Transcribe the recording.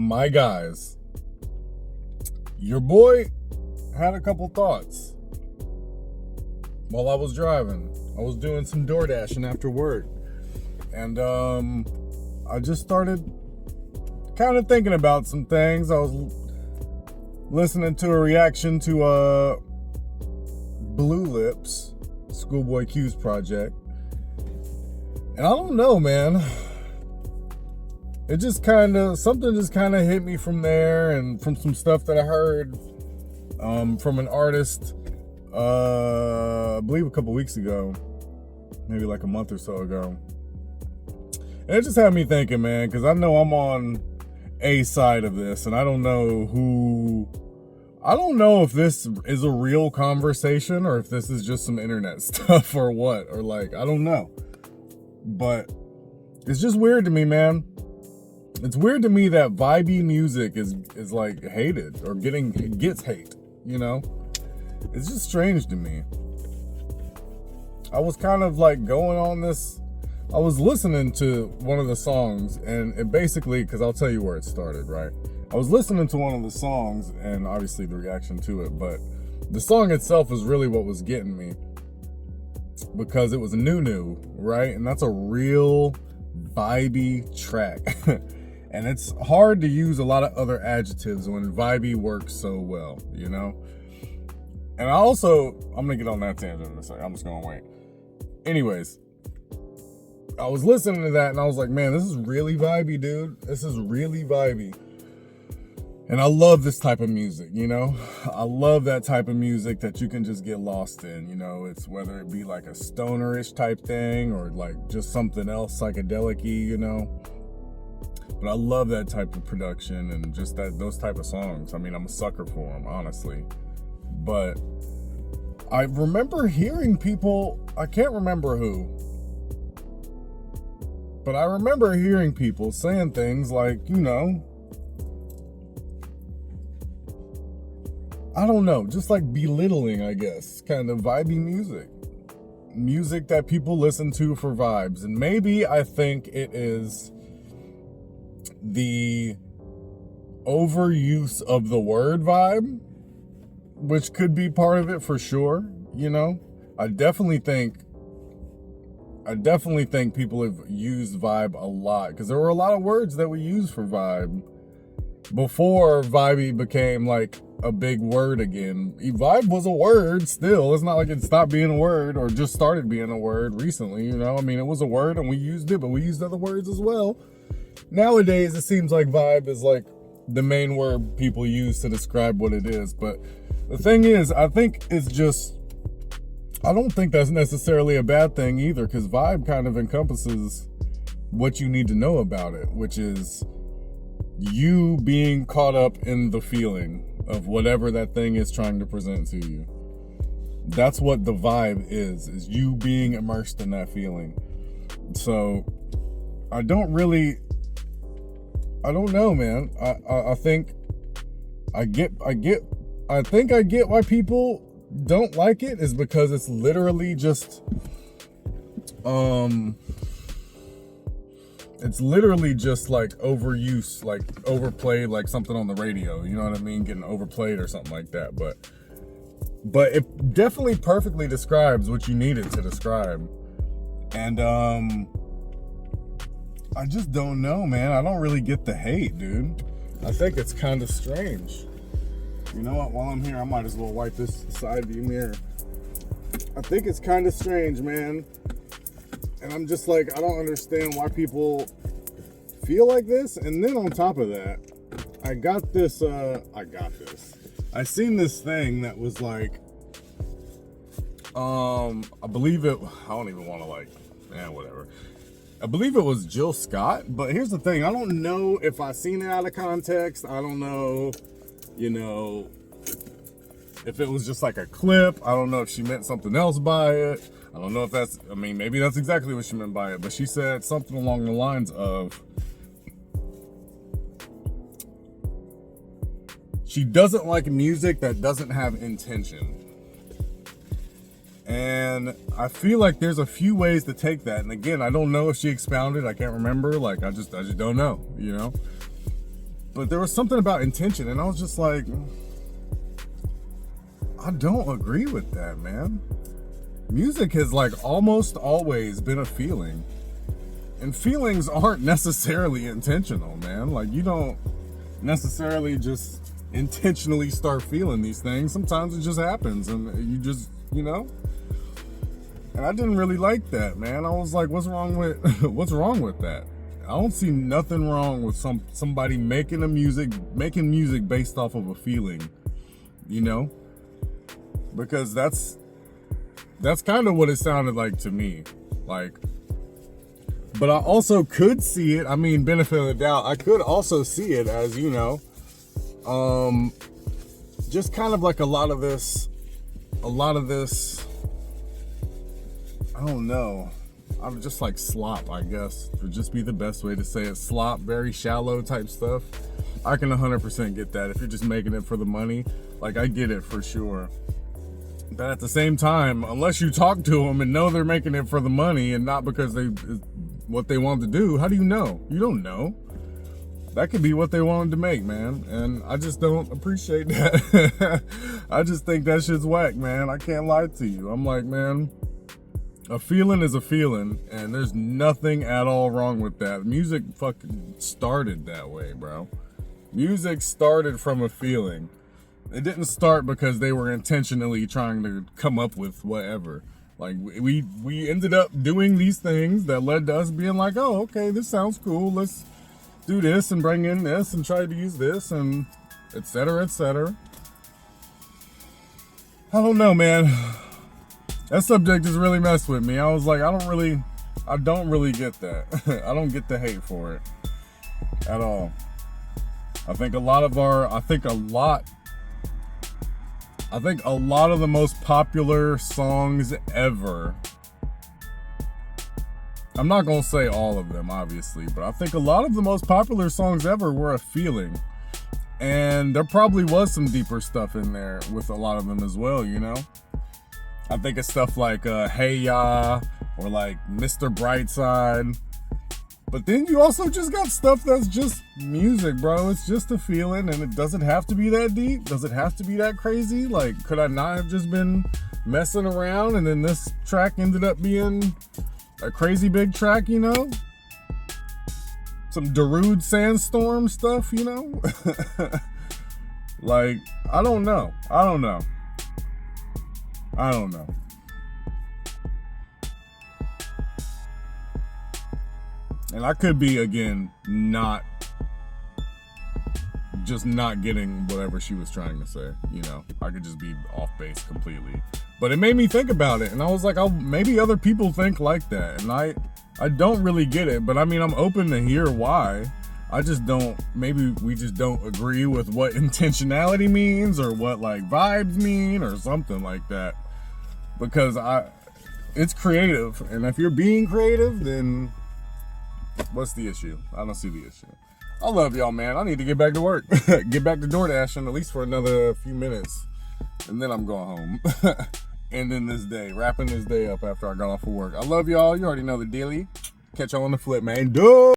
my guys, your boy had a couple thoughts while I was driving. I was doing some door dashing after work, and I just started kind of thinking about some things. I was listening to a reaction to Blue Lips, Schoolboy Q's project, and I don't know, man. It just something just kind of hit me from there, and from some stuff that I heard from an artist, I believe a couple weeks ago, maybe like a month or so ago. And it just had me thinking, man, because I know I'm on a side of this, and I don't know if this is a real conversation or if this is just some internet stuff or what, or like, I don't know. But it's just weird to me, man. It's weird to me that vibey music is like hated or gets hate, you know? It's just strange to me. I was kind of like going on this, I was listening to one of the songs, and it basically, because I'll tell you where it started, right? I was listening to one of the songs and obviously the reaction to it, but the song itself was really what was getting me, because it was new, right? And that's a real vibey track. And it's hard to use a lot of other adjectives when vibey works so well, you know? And I'm gonna get on that tangent in a second. I'm just gonna wait. Anyways, I was listening to that and I was like, man, this is really vibey, dude. This is really vibey. And I love this type of music, you know? I love that type of music that you can just get lost in, you know? It's whether it be like a stonerish type thing or like just something else psychedelic-y, you know? But I love that type of production and just those type of songs. I mean, I'm a sucker for them, honestly. But I remember hearing people, I can't remember who, but I remember hearing people saying things like, you know, I don't know, just like belittling, I guess, kind of vibey music that people listen to for vibes. And maybe I think it is the overuse of the word vibe, which could be part of it for sure, you know? I definitely think people have used vibe a lot, because there were a lot of words that we used for vibe before vibey became like a big word again. Vibe was a word still. It's not like it stopped being a word or just started being a word recently, you know? I mean, it was a word and we used it, but we used other words as well. Nowadays, it seems like vibe is like the main word people use to describe what it is. But the thing is, I think it's just, I don't think that's necessarily a bad thing either, because vibe kind of encompasses what you need to know about it, which is you being caught up in the feeling of whatever that thing is trying to present to you. That's what the vibe is you being immersed in that feeling. So I don't know, man. I think I get why people don't like it, is because it's literally just like overuse, like overplayed, like something on the radio, you know what I mean? Getting overplayed or something like that. But it definitely perfectly describes what you need it to describe. And I just don't know, man. I don't really get the hate, dude. I think it's kind of strange. You know what? While I'm here, I might as well wipe this side view mirror. I think it's kind of strange, man. And I'm just like, I don't understand why people feel like this. And then on top of that, I seen this thing that was like, I believe it, I don't even want to like, whatever. I believe it was Jill Scott, but here's the thing. I don't know if I seen it out of context. I don't know, you know, if it was just like a clip. I don't know if she meant something else by it. I don't know if maybe that's exactly what she meant by it, but she said something along the lines of, she doesn't like music that doesn't have intention. And I feel like there's a few ways to take that. And again, I don't know if she expounded. I can't remember. Like, I just don't know, you know? But there was something about intention, and I was just like, I don't agree with that, man. Music has like almost always been a feeling. And feelings aren't necessarily intentional, man. Like, you don't necessarily just intentionally start feeling these things. Sometimes it just happens, and you just, you know. And I didn't really like that, man. I was like, what's wrong with that? I don't see nothing wrong with somebody making music based off of a feeling, you know? Because that's kind of what it sounded like to me. Like, but I also could see it, I mean, benefit of the doubt, I could also see it as, you know, just kind of like a lot of this, I don't know, I'm just like slop, I guess, would just be the best way to say it. Slop, very shallow type stuff. I can 100% get that. If you're just making it for the money, like, I get it for sure. But at the same time, unless you talk to them and know they're making it for the money and not because what they want to do, how do you know? You don't know. That could be what they wanted to make, man. And I just don't appreciate that. I just think that shit's whack, man. I can't lie to you. I'm like, man, a feeling is a feeling, and there's nothing at all wrong with that. Music fucking started that way, bro. Music started from a feeling. It didn't start because they were intentionally trying to come up with whatever. Like, we ended up doing these things that led to us being like, oh, okay, this sounds cool. Let's do this and bring in this and try to use this and et cetera, et cetera. I don't know, man. That subject just really messed with me. I was like, I don't really get that. I don't get the hate for it at all. I think a lot of the most popular songs ever, I'm not gonna say all of them, obviously, but I think a lot of the most popular songs ever were a feeling. And there probably was some deeper stuff in there with a lot of them as well, you know? I think of stuff like Hey Ya, or like Mr. Brightside. But then you also just got stuff that's just music, bro. It's just a feeling, and it doesn't have to be that deep. Does it have to be that crazy? Like, could I not have just been messing around and then this track ended up being a crazy big track, you know? Some Darude Sandstorm stuff, you know? Like, I don't know. And I could be, again, not getting whatever she was trying to say, you know? I could just be off base completely. But it made me think about it, and I was like, maybe other people think like that, and I don't really get it, but I mean, I'm open to hear why. I just don't, maybe we just don't agree with what intentionality means, or what, like, vibes mean, or something like that. Because it's creative, and if you're being creative, then what's the issue? I don't see the issue. I love y'all, man. I need to get back to work. Get back to DoorDashing at least for another few minutes. And then I'm going home. Ending this day. Wrapping this day up after I got off of work. I love y'all. You already know the dealie. Catch y'all on the flip, man. Dude.